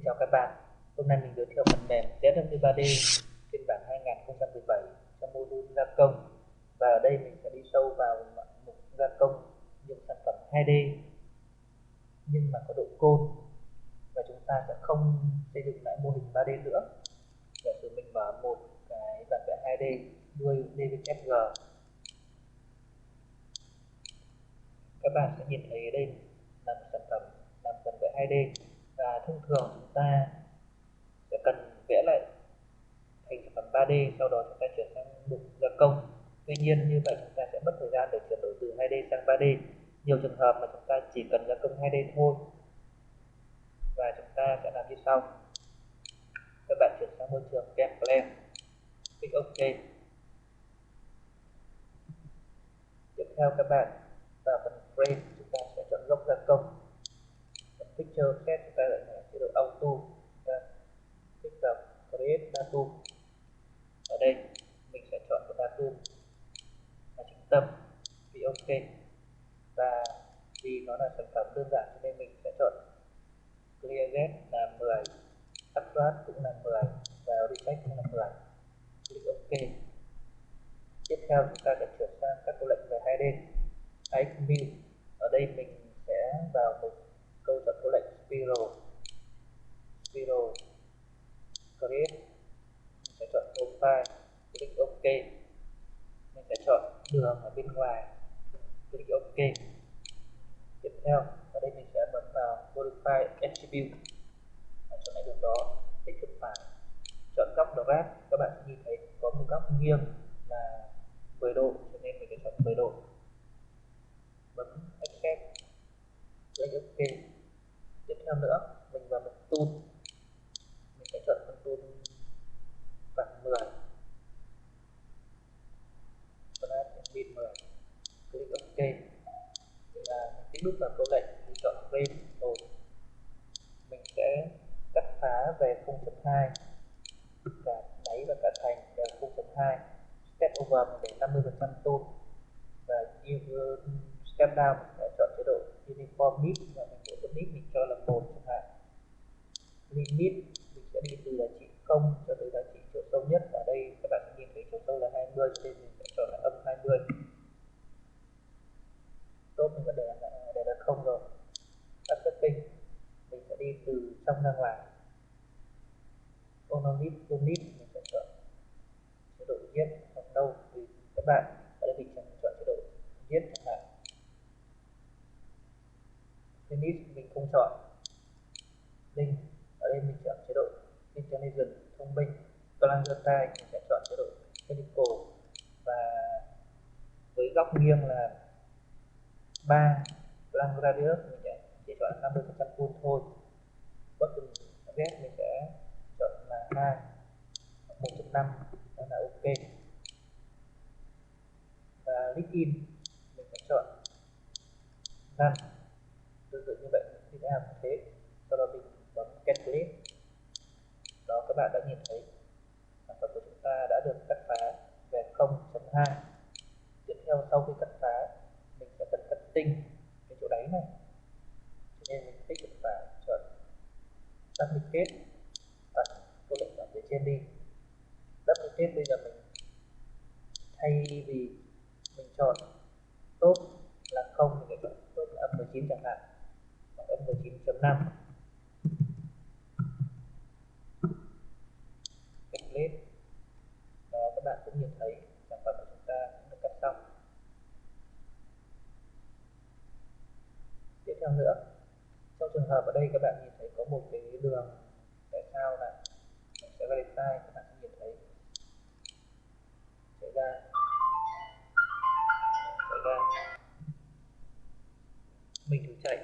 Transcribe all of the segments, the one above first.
chào các bạn. Hôm nay mình giới thiệu phần mềm ESSV.Co phiên bản 2017 trong module gia công. Và ở đây mình sẽ đi sâu vào mục gia công những sản phẩm 2D nhưng mà có độ côn, và chúng ta sẽ không xây dựng lại mô hình 3D nữa. Giả sử mình mở một cái bản vẽ 2D nuôi DVFG, các bạn sẽ nhìn thấy ở đây là một sản phẩm làm bản vẽ 2D, và thông thường chúng ta sẽ cần vẽ lại thành sản phẩm 3D, sau đó chúng ta chuyển sang mục gia công. Tuy nhiên như vậy chúng ta sẽ mất thời gian để chuyển đổi từ 2D sang 3D. Nhiều trường hợp mà chúng ta chỉ cần gia công 2D thôi, và chúng ta sẽ làm như sau. Các bạn chuyển sang môi trường Plan, click OK. Tiếp theo các bạn vào phần Frame, chúng ta sẽ chọn góc gia công. Picture Set chúng ta lại là chế độ Auto, chúng ta click vào Create Datum. Ở đây mình sẽ chọn một datum là trung tâm, click OK. Và vì nó là sản phẩm đơn giản cho nên mình sẽ chọn Clear Get là 10, Abstract cũng là 10 và Reset cũng là 10. Click OK. Tiếp theo chúng ta sẽ chuyển sang các câu lệnh về 2D. Xmil. Ở đây mình sẽ vào một câu chọn câu lệnh Spiral, Create. Mình sẽ chọn Profile, click OK. Mình sẽ chọn đường ở bên ngoài, click OK. Tiếp theo ở đây mình sẽ bấm vào Modify Attribute, chọn lại đường đó, tích chuột phải, chọn góc Drag. Các bạn sẽ nhìn thấy có một góc nghiêng là 10 độ, cho nên mình sẽ chọn 10 độ, bấm Accept, click OK. Tiếp theo nữa mình vào một tool, mình sẽ chọn con tool khoảng 10, Bin 10, click OK. Là mình tích nút vào câu lệnh, mình chọn Frame rồi mình sẽ cắt phá về 0.2, cả đáy và cả thành đều 0.2. Step over mình để 50% tôn, và step down mình sẽ chọn chế độ uniform nit, và mình bổ nit mình cho là 1 chẳng hạn. Limit mình sẽ đi từ giá trị 0 cho tới giá trị chiều sâu nhất. Ở đây các bạn nhìn thấy chiều sâu là 20, nên mình sẽ chọn là âm 20. Tốt, mình vẫn để là 0 rồi. Các setting mình sẽ đi từ trong ra ngoài. Ononit, mình sẽ chọn chế độ viết hoặc đâu tùy các bạn. Ở đây mình sẽ chọn chế độ viết chẳng hạn. Finish mình không chọn. Link ở đây mình chọn chế độ Intelligent, thông minh. Clear Style mình sẽ chọn chế độ Technical, và với góc nghiêng là 3. Blank Radius mình sẽ chỉ chọn 50% full thôi. Button Red mình sẽ chọn là 2 hoặc 1.5 là OK. Và link in mình sẽ chọn none. Tương tự như vậy tiếp theo cũng thế. Sau đó mình bấm Calculate. Đó, các bạn đã nhìn thấy sản phẩm của chúng ta đã được cắt phá về 0.2. Tiếp theo sau khi cắt phá mình sẽ cần cắt tinh cái chỗ đáy này, cho nên mình tích chuột phải chọn Duplicate, ẩn câu lệnh ở phía trên đi. Duplicate bây giờ mình thay vì mình chọn top là 0, mình sẽ chọn top là âm 19 chẳng hạn, hoặc âm 19.5. Calculate. Đó, các bạn cũng nhìn thấy sản phẩm của chúng ta cũng được cắt xong. Tiếp theo nữa, trong trường hợp ở đây các bạn nhìn thấy có một cái đường, tại sao là mình sẽ verify, các bạn sẽ nhìn thấy xảy ra mình thử chạy,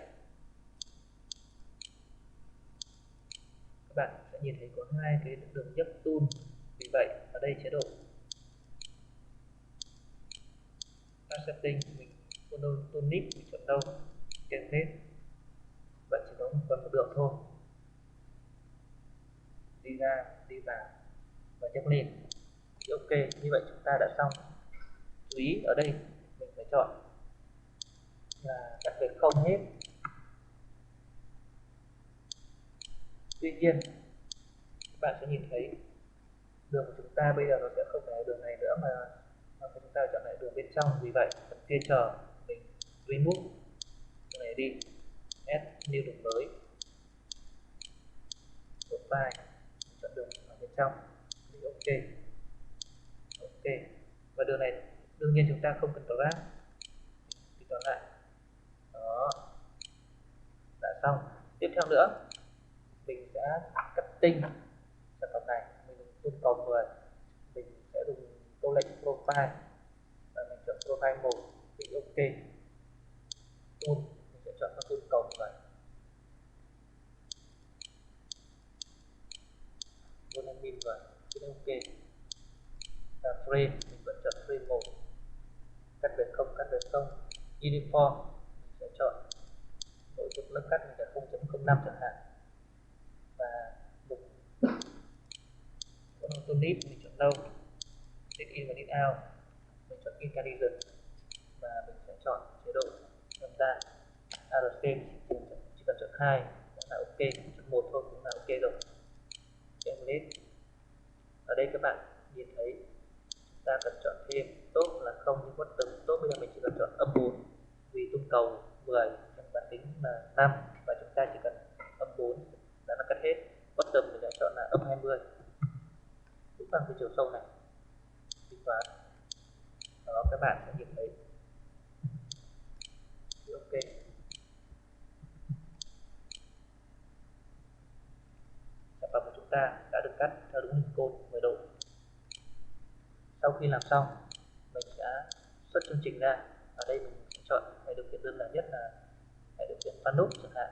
các bạn sẽ nhìn thấy có hai cái đường nhấp tool. Vì vậy ở đây chế độ setting mình tool nip mình chọn đâu trên hết, vậy chỉ có một đường thôi, đi ra đi vào và nhấp lên. OK, như vậy chúng ta đã xong. Chú ý ở đây mình phải chọn là cắt về không hết. Tuy nhiên các bạn sẽ nhìn thấy đường của chúng ta bây giờ nó sẽ không phải là đường này nữa, mà chúng ta chọn lại đường bên trong. Vì vậy phần kia chờ mình remove đường này đi, add new đường mới, profile, chọn đường ở bên trong, click ok. Ok, và đường này đương nhiên chúng ta không cần drag, thì còn lại đó, đã xong. Tiếp theo nữa mình sẽ cutting sản phẩm này. Mình dùng tool cầu 10, mình sẽ dùng câu lệnh profile và mình chọn profile 1, click ok. Tool mình sẽ chọn tool cầu 10, volume min và click ok. Và frame mình vẫn chọn frame 1, cắt về không, uniform mình sẽ chọn nội dung lớp cắt mình là 0.05 chẳng hạn. Và mục autonip mình chọn no, check in và check out mình chọn incandescent, và mình sẽ chọn chế độ tham gia ARC, chỉ cần chọn 2 là ok, chọn 1 thôi cũng là ok rồi. Template ở đây các bạn nhìn thấy chúng ta cần chọn thêm top là không, nhưng bottom top bây giờ mình chỉ cần chọn âm 4 vì tung cầu 10 trong bản tính là 5 và chúng ta chỉ cần âm 4 đã là cắt hết. Bottom mình đã chọn là âm 20 cũng bằng cái chiều sâu này. Tính toán đó, các bạn sẽ nhìn thấy ok. Sản phẩm của chúng ta đã được cắt theo đúng hình côn 10 độ. Sau khi làm xong mình sẽ xuất chương trình ra. Ở đây mình sẽ chọn hệ điều khiển đơn giản nhất là hệ điều khiển fan nút chẳng hạn.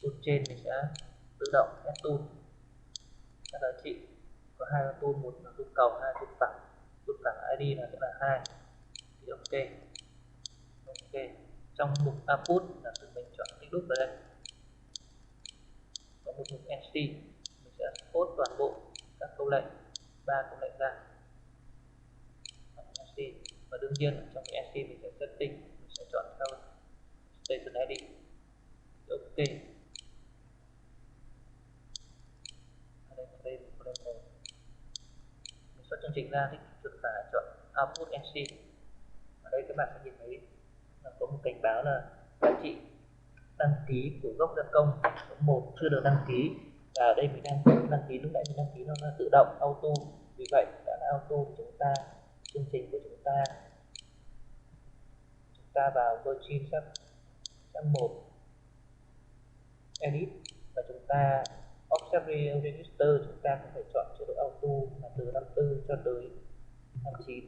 Tool trên mình sẽ tự động add tool, các giá trị có 2 tool, một là tool cầu, 2 tool phẳng. Tool phẳng ID là sẽ là 2 thì ok. Ok, trong mục output là tự mình chọn tích đúc vào đây, có một mục NC mình sẽ post toàn bộ các câu lệnh, 3 câu lệnh ra NC. Và đương nhiên trong cái NC mình sẽ setting, mình sẽ chọn theo station ID. Ok, ở đây mình xuất chương trình ra thì chuột phải chọn output NC. Ở đây các bạn sẽ nhìn thấy là có một cảnh báo là giá trị đăng ký của gốc gia công số 1 chưa được đăng ký, và ở đây mình đang đăng ký, lúc nãy mình đăng ký nó tự động auto. Vì vậy đã là auto thì chúng ta chương trình của chúng ta vào virgin step 1 edit và chúng ta offset register, chúng ta cũng phải chọn chế độ auto là từ 54 cho tới 59.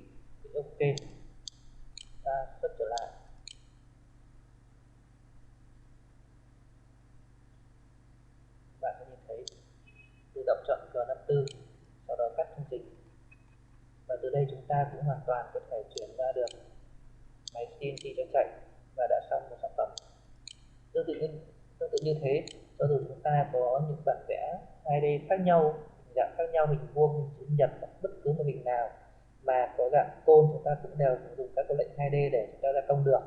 Ok, ta xuất trở lại. Bạn sẽ nhìn thấy tự động chọn G54, sau đó cắt chương trình, và từ đây chúng ta cũng hoàn toàn có thể chuyển ra được máy CNC cho chạy và đã xong một sản phẩm. Tương tự như thế, cho dù chúng ta có những bản vẽ 2D khác nhau, dạng khác nhau, hình vuông, hình chữ nhật hoặc bất cứ một hình nào mà có dạng côn, chúng ta cũng đều dùng các câu lệnh 2D để chúng ta gia công được.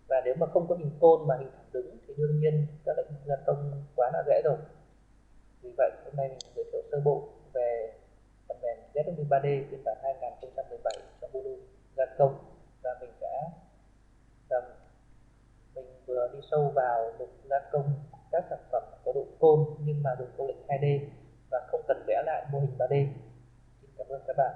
Và nếu mà không có hình côn mà hình thẳng đứng thì đương nhiên các lệnh gia công quá là dễ rồi. Vì vậy hôm nay mình giới thiệu sơ bộ về phần mềm ESSV.Co phiên bản 2017 cho module gia công, và mình vừa đi sâu vào mục gia công các sản phẩm có độ côn nhưng mà dùng câu lệnh 2D và không cần vẽ lại mô hình 3D. Xin cảm ơn các bạn.